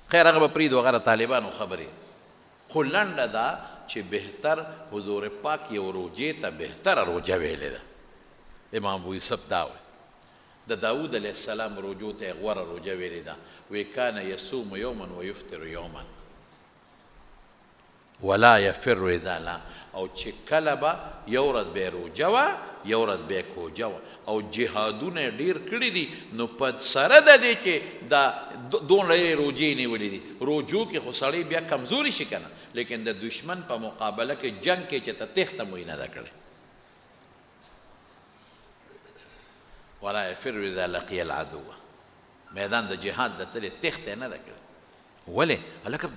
خیر هغه به پرېږدو هغه د طالبانو خبرې خو لنډه ده چې بهتر حضور پاک یو روجې ته بهتره روجه ویلې ده امام ابو یوسف دا وایي د داود علیه السلام روجو ته یې غوره روجه ویلې ده وی کان یصوم یوما ویفطر یوما ولا یفر اذا لا او چې کله به یو ورځ به یې روجه وه یو ورځ به یې کوجه وه او جهادونه یې ډېر کړي دي نو په سره د دې چې دا دومره یې روجې نیولې دي روجو کې خو سړی بیا کمزوري شي که نه لیکن د دشمن په مقابله کې جنگ کې چې ته تېښته مو یې نه ده کړې ولا یفر اذا لقي العدو میدان د جهاد د تلې تېښته یې نه ده کړې ولې هلکه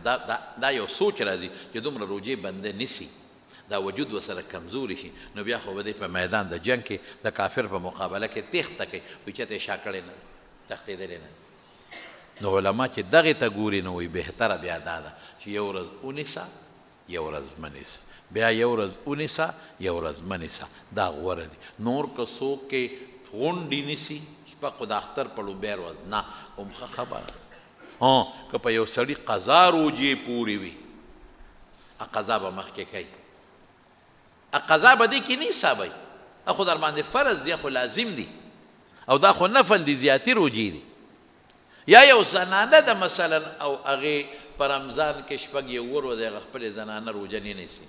دا یو سوچ راځي چې دومره روجې بنده نیسي دا وجود ورسره کمزوري شي نو بیا خو به دی په میدان د جنګ کې د کافر په مقابله کې تېښته کوي وایي چېرته یې شا کړې نه تښتېدلې نه نو علما چې دغې ته ګوري نو وایي بهتره بیا دا ده چې یو ورځ ونیسه یو ورځ مه نیسه بیا یو ورځ ونیسه یو ورځ مه نیسه دا غوره دي نور که څوک کې غونډې نیسي شپه خو د اختر په لومبی ورځ نه هم ښه خبره که په یو سړي قضا روجې پورې وي قضا به مخکې کوي قضا به دې کې نه حسابوي خو در باندې فرض دی خو لازم دی او دا خو نفل دی زیاتي روجې دي یا یو زنانه ده مثلا او هغې په رمضان کې شپږ یو ورځې هغه خپلې زنانه روجه نه نیسي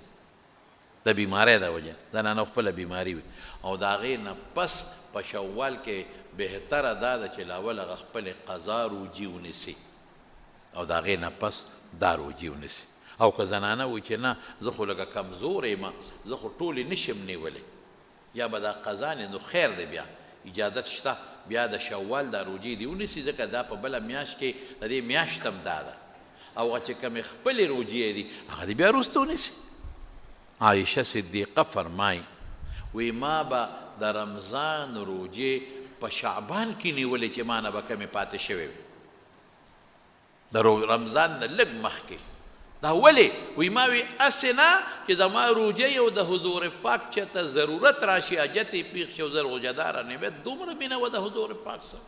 د بیمارۍ د وجه زنانه خپله بیماري وي او د هغې نه پس په شوال کې بهتره دا ده چې لاول هغه خپلې قضا روجې ونیسي او د هغې نه پس دا روجې ونیسي او که زنانه وایي چې نه زه خو لږه کمزوری یم زه خو ټولې نشم نیولی یا به دا قضا نو خیر دی بیا اجازت شته بیا د شوال دا روجې دې ونیسي ځکه دا په بله میاشت کې د دې میاشت هم دا ده او هغه چې کومې خپلې روجې دي هغه دې بیا وروسته ونیسي عایشه صدیقه فرمایي وی ما به د رمضان روجې په شعبان کې نیولې چې ما نه به کمې پاتې شوې وي د رمضان نه لږ مخکې دا ولې وی ما وی هسې نه چې زما روجې او د حضور پاک چېرته ضرورت راشي حاجت یې پېښ شي او زه روژهداره نه وی دومره مینه وه د حضور پاک سره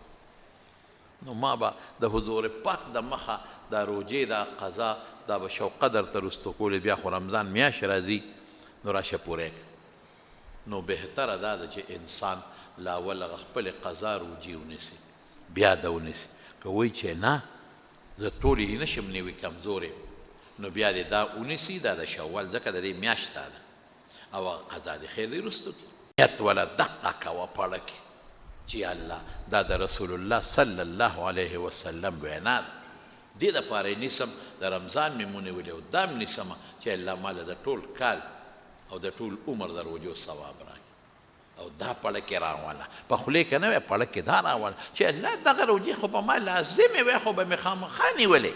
نو ما به د حضور پاک د مخه دا روجې دا قضا دا به شو قدر ته رستو کولې بیا خو رمضان میاشت راځي نو راشه پوره نو بهتره دا ده چې انسان لاول هغه خپلې قضا روجې ونیسي بیا ده ونیسي که وایي چې نه زه ټولې دې نشم نیوي کمزورې نو بیا دې دا ونیسي دا د شوال ځکه د دې میاشت ده او هغه قضا دې خیر دې وروستو کړي نیت وله دقه کوه پړه کې چې الله دا د رسول الله صلی الله علیه وسلم وینا ده دې دپاره یې نیسم د رمضان مې مونیولې او دا م نیسمه چې الله ماله د ټول کال او د ټول عمر د روجو ثواب راکړي او دا پړه کې راواله په خولې کې نه وی پړه کې دا راواله چې الله دغه روجې خو به ما لازمې وی خو به مې خامخا نیولې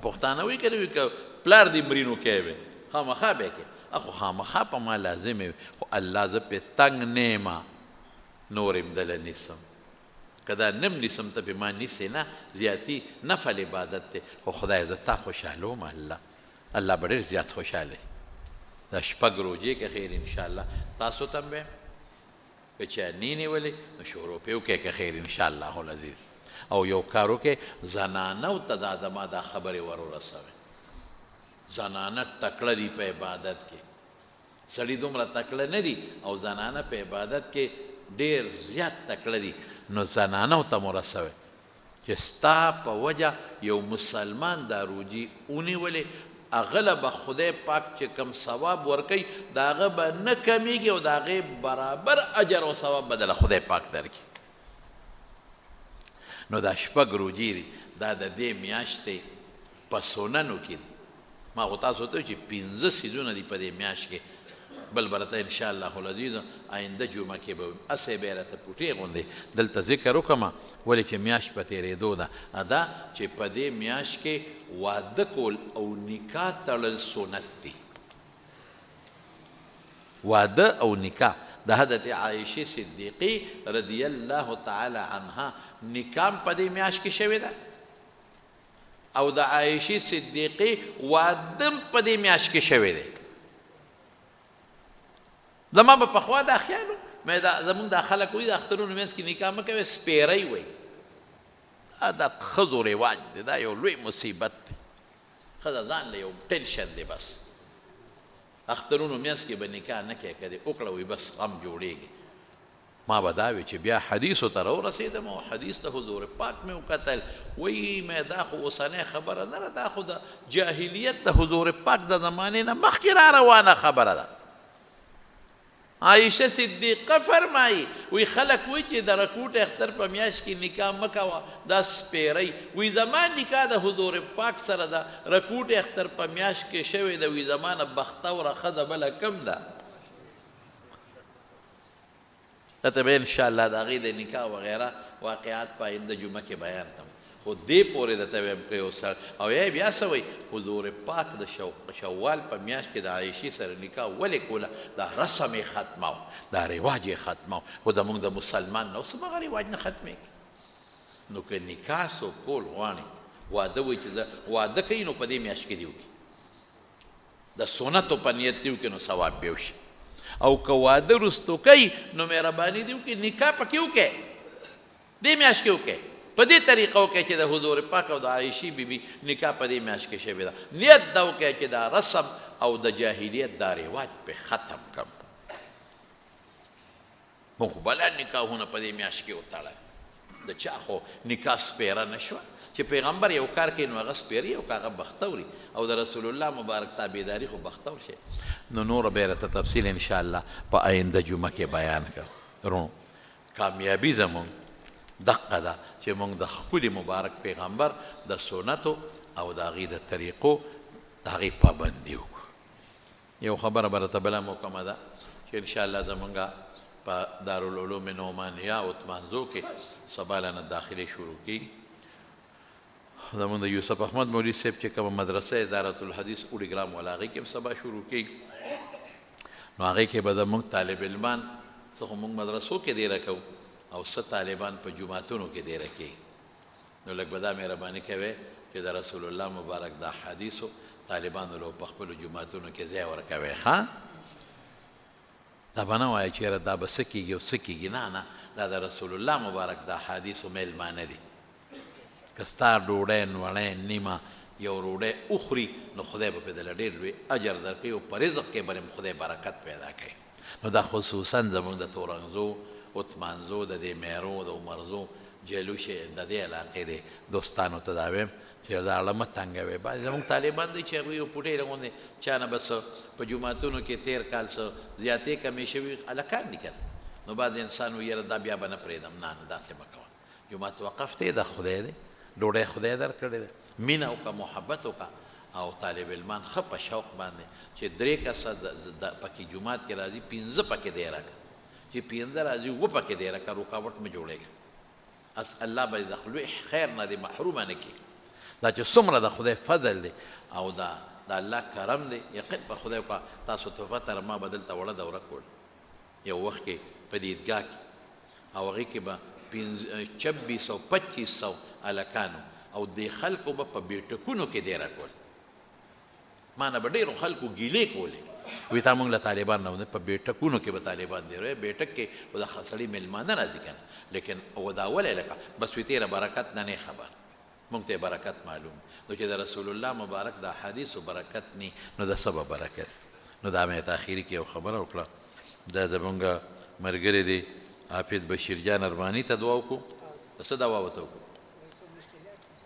پښتانه وایي که نه وي که پلار دې مرینو کوې وی خامخا به یې کوې خو خامخا په ما لازمې وي خو الله زه پې تنګ نه یم نور یم دله نیسم که دا نم نیسم ته پې ما نیسې نه زیاتي نفل عبادت دی خو خدای زه تا خوشحالوم الله به ډېر زیات خوشحاله دا شپږ روجې که خیر انشاءالله تاسو ته هم ویم که چا نی نیولې نو شروع پې وکړئ که خیر انشاءالله العزیز او یو کار وکړئ زنانو ته دا زما دا خبرې ور ورسوئ زنانه تکړه دي په عبادت کې سړي دومره تکړه نه دي او زنانه په عبادت کې ډېر زیات تکړه دي نو زنانو ته مو رسوئ چې ستا په وجه یو مسلمان دا روجې ونیولې هغه له به خدای پاک چې کم ثواب ورکوي د هغه به نه کمیږي او د هغې برابر اجر او ثواب به دله خدای پاک درکړي نو دا شپږ روجې دي دا د دې میاشتې په سننو کې دي ما خو تاسو ته چې 15 سیزونه دي په دې میاشت کې بل برته انشاءالله العزیز آینده جمعه کې به هسې به یې راته پوټې غوندې دلته ذکر وکړم ولې چې میاشت په تېرېدو ده دا چې په دې میاشت کې واده کول او نکاح تړل سنت دي واده او نکاح د حضرت عایشه صدیقې رضی الله تعالی عنها نکاح په دې میاشت کې شوې ده او د عایشې صدیقې وادم په دې میاشت کې شوی دی. زما به پخوا دا خیال و زمونږ دا خلک وایي د اخترونو منځ کې نکاح مه کوئ سپیری وایي. دا د ښځو رواج دی، دا یو لوی مصیبت دی. ښځه ځان له یو ټینشن دی، بس اخترونو منځ کې به نکاح نه کوې، که دې وکړه وایي بس غم جوړېږي. ما به دا وی چې بیا حدیثو ته راورسېدم او حدیث ته حضور پاک مې وکتل، وایي مې دا خو اوسنۍ خبره نه ده، دا خو د جاهلیت د حضور پاک د زمانې نه مخکې را روانه خبره ده. عایشه صدیقه فرمایي وی خلک وایي چې د رکوټ اختر په میاشت کې نکاح مه کوه، دا سپیری. وی زما نکاح د حضور پاک سره ده، رکوټ اختر په میاشت کې شوی ده، وی زما نه بختوره ښځه بله کم ده. ته به انشاءالله د هغې د نکاح وغیره واقعات په آینده جمعه کې بیان کړم، خو دې پورې درته وایم که یو سړی او یا بیا څه وایي حضور پاک د شوال په میاشت کې د عایشې سره نکاح ولې کوله؟ دا رسم یې ختمه و، دا رواج یې ختمه و، خو زموږ د مسلمان نه اوس هغه رواج نه ختمېږي. نو که نکاح څوک کول غواړي، واده وایي چې زه واده کوي نو په دې میاشت کې دې وکړي، د سنتو په نیت دې وکړي نو ثواب به وشي. او که واده رستو کوي نو مهرباني دې وکړي نکاح پکې وکړي، دې میاشت کې وکړي، په دې طریقه وکړي چې د حضور پاک او د عایشې بیبي نکاح په دې میاشت کې شوې ده. نیت دا وکړي چې دا رسم او د جاهلیت دا رواج پې ختم کړم. موږ خو بله نکاحونه په دې میاشت کې وتړل، د چا خو نکاح سپیره نه شوه چې پیغمبر یو کار کوي نو هغه سپیري او که هغه بختوري، او د رسول الله مبارک تابعداري خو بختور شي. نو نور به راته تفصیل انشاءالله په آینده جمعه کې بیان کړم. رونو کامیابي زمونږ دقه ده چې مونږ د خپلې مبارک پیغمبر د سنتو او د هغې د طریقو د هغې پابندي وکړو. یو خبره به راته بله محکمه ده چې انشاءالله زمونږ په دارالعلوم نعمانیه عثمانزو کې سبا نه داخلې شروع کېږي. زمونږ د یوسف احمد مولوي صاحب چې کومه مدرسه ادارة الحدیث اوړي ګرام والا هغې کې هم سبا شروع کېږي. نو هغې کې به زمونږ طالب علمان څه خو مونږ مدرسو کې دیره کوو او څه طالبان په جوماتونو کې دیره کوي. نو لږ به دا مهرباني کوئ چې د رسول الله مبارک د احادیثو طالبانو له په خپلو جوماتونو کې ځای ورکوئ. ښه دا به نه وایه چېرې دا به څه کېږي او څه کېږي، نه نه، دا د رسول الله مبارک د احادیثو میلمانه دي. که ستا ډوډۍ نوړۍ نیمه یو ډوډۍ وخوري نو خدای به پې دله ډېر لوی اجر درکوي او په رزق کې به خدای برکت پیدا کوي. نو دا خصوصا زموږ د تورنزو، عثمانزو، د دې میرو، د عمرزو، جلوشې د دې علاقې د دوستانو ته دا وایم چې دا اړه مه تنګوئ. بعضې زموږ طالبان دی چې هغوی یو پوټۍ راغوندې چا نه بس په جوماتونو کې تېر کال څه زیاتې کمې شوي هلکان دي که نه، نو بعض انسان وایي یاره دا بیا به نه پرېږدم. نه نه، داسې مه کوه. جومات وقف دی د خدای دی، ډوډۍ خدای درکړې ده، مینه وکړه، محبت وکړه، او طالب علمان ښه په شوق باندې چې 3 کسه پکې جومات کې راځي 15 پکې دیره کړه، چې 15 راځي 2 پکې دیره کړه، رکاوټ مه جوړېږه. الله به د لوی خیر نه دې محرومه نه کړي. دا چې څومره د خدای فضل دی او د الله کرم دی، یقین په خدای وکړه. تاسو ته پته ما به دلته وړه دوره کول یو وخت کې په دې عیدګاه کې، او هغې کې به 2600-2500 هلکانو او دې خلکو به په بیټکونو کې دیره کول. ما نه به ډېرو خلکو ګیلې کولې، وایي تا مونږ له طالبان نه په بیټکونو کې به طالبان دیروي. بیټک کې خو د سړي میلمانه راځي که نه، لیکن دا ولې لکه بس وي تېره برکت نه نه خبر، مونږ ته برکت معلوم. نو چې د رسول الله مبارک د احادیثو برکت نی نو د څه به برکت. نو دا مې ته اخري کې یو خبره وکړه. دا زمونږ ملګری دی حافظ بشیر جان ارماني ته دعا وکړو. څه دعا ورته وکړو؟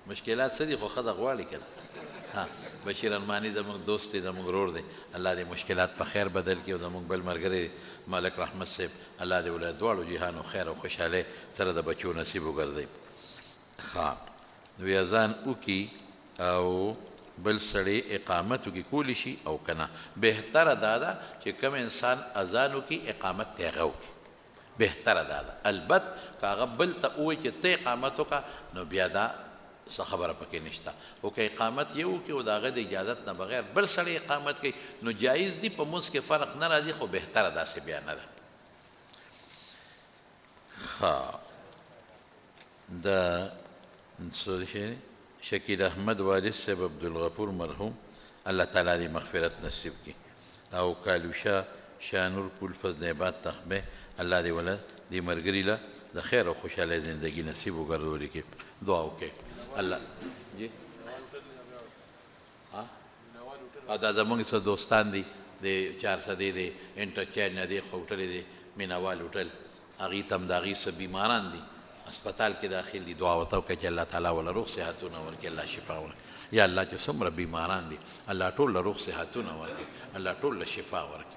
مشکلات څه دي خو ښځه غواړي که نه. ها بشیر ارماني زموږ دوست دی، زموږ ورور دی، الله دې مشکلات په خیر بدل کړي. او زموږ بل ملګری ملک رحمت صاحب، الله دې ولایت دواړو جهانو خیر او خوشحالۍ سره د بچو نصیب وګرځوي. ښه نو اذان وکړي او بل سړی اقامت وکړي، کولی شي او که نه. بهتره دا ده چې کوم انسان اذان وکړي اقامت ته هغه وکړي، بهتره دا ده. البت که هغه بل ته ووایي چې ته اقامت وکړه نو بیا دا څه خبره پکې نشته. او که اقامت یو وکړي او د هغه د اجازت نه بغیر بل سړی اقامت کوي نو جایز دي، په مونځ کې فرق نه راځي، خو بهتره داسې بیا نه ده. ښه د څه شی شکیل احمد والد صاحب عبدالغفور مرحوم الله تعالی دې مغفرت نصیب کړي او کالوشا شانور پول فضل آباد تخمه الله دې ولا دې ملګري له د خیر او خوشحاله زندگی نصیب وګرځولي کې دعا وکړي الله جی دا زمونږ څه دوستان دي د 400 د انټرچینج نه دي خوټلې دي مینوال هوټل هغې ته هم د هغې څه بیماران دي اسپتال کې داخل دي دعا ورته وکړه چې الله تعالی وله روغ صحتونه ورکړي الله شفا ورکړي یا الله چې څومره بیماران دي الله ټول له روغ صحتونه ورکړي الله ټول له شفا ورکړي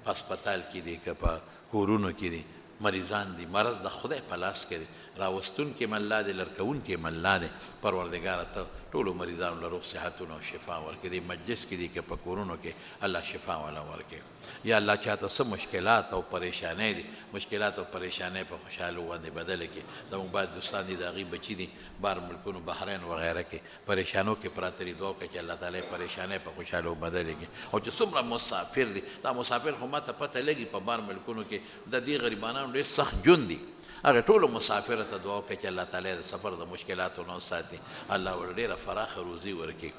په اسپتال کې دي که په کورونو کې دي مریضان دي مرض د خدای په لاس کې دی راوستونکي م الله دی لرکوونکي م الله دی پروردګاره ته ټولو مریضانو له روغ صحتونه او شفا ورکړي دې مجلس کې دي که په کورونو کې الله شفا والا ورکړي یا الله چاته څه مشکلات او پریشانۍ دي مشکلات او پریشانۍ په خوشحالو باندې بدله کړي زموږ بعض دوستان دي د هغې بچي دي بهر ملکونو بحرین وغیره کې پریشانو کې پراته دي دعا وکړه چې الله تعالی پریشانۍ په خوشحالو بدله کړي او چې څومره مسافر دي دا مسافر خو ماته پته لګي په بهر ملکونو کې د دې غریبانانو ډېر سخت ژوند دي هغه ټولو مسافر ته دعا وکړه چې الله تعالی د سفر د مشکلاتو نه وساتي الله ورته ډېره فراخه روزي ورکړي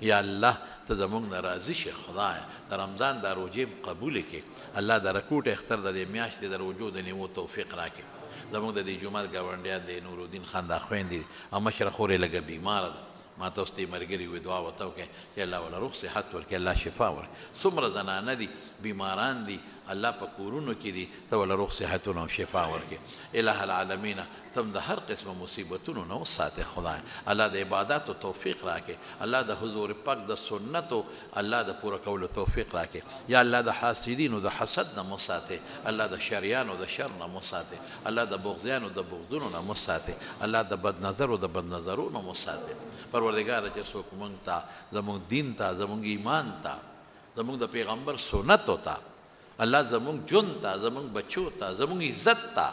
یا الله ته زموږ نه راضي شي خدایه د رمضان دا روژې قبولې کړي الله د رکوټ اختر د دې میاشتې د روژو د نیمو توفیق راکړي زموږ د دې جومات ګاونډیان دی نورالدین خان دا خویندې دي او مشره خور یې لږه بیماره ده ما ته اوس ته یې ملګري وي دعا ورته وکړئ چې الله وله روغ صحت ورکړي الله شفا ورکړي څومره زنانه دي بیماران دي الله په کورونو کې دي ته وله روغ صحتونه او شفا ورکړي اله العالمین ته هم د هر قسمه مصیبتونو نه وساتې خدای الله د عباداتو توفیق راکړي الله د حضور پاک د سنتو الله د پوره کولو توفیق راکړي یا الله د حاسدینو د حسد نه مو ساتې الله د شریانو د شر نه مو ساتې الله د بغضیانو د بغضونو نه مو ساتې الله د بدنظرو د بدنظرونو مو ساتې پروردګاره چې څوک موږ ته زموږ دین ته زموږ ایمان ته زموږ د پیغمبر سنتو ته الله زموږ ژوند ته زموږ بچو ته زموږ عزت ته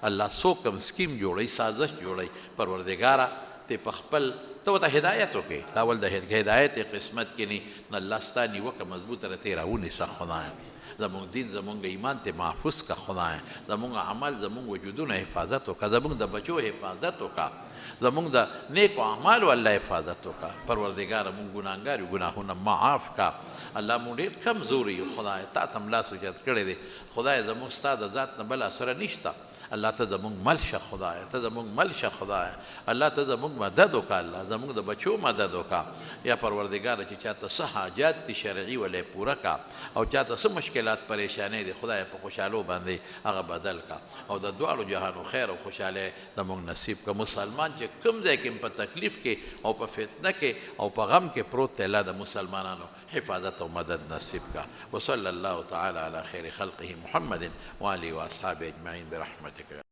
الله څوک هم سکیم جوړوي سازش جوړوي پروردګاره ته په خپل ته ورته هدایت وکړې دا اول د هدایت قسمت کې نه الله ستا نیوکه مضبوطه راته راونیسه خدایه زموږ دین زموږ ایمان ته محفوظ که خدایه زموږ عمل زموږ وجودونه حفاظت وکړه زموږ د بچو حفاظت وکړه زموږ د نیکو اعمالو الله حفاظت وکړه پروردګاره موږ ګناهګار یو ګناهونه معاف کړه الله مونږ ډېر کمزوري یو خدای تا ته هم لاس اوچت کړی دی خدای زموږ ستا د ذات نه بله سره نشته الله ته زموږ مل شه خدای ته زموږ مل شه خدای الله ته زموږ مدد وکړه الله زموږ د بچو مدد وکړه یا پروردګاره چې چاته څه حاجات دي شرعي ولې پوره کړه او چاته څه مشکلات پریشانۍ دي خدای په خوشحالو باندې هغه بدل کړه او د دواړو جهانو خیر او خوشحالۍ زموږ نصیب کړه مسلمان چې کوم ځای کې په تکلیف کې او په فتنه کې او په غم کې پروت دی الله د مسلمانانو حفاظت و مدد نصیب کا وصلی الله تعالی علی خیر خلقه محمد و آله و اصحابه اجمعین برحمتک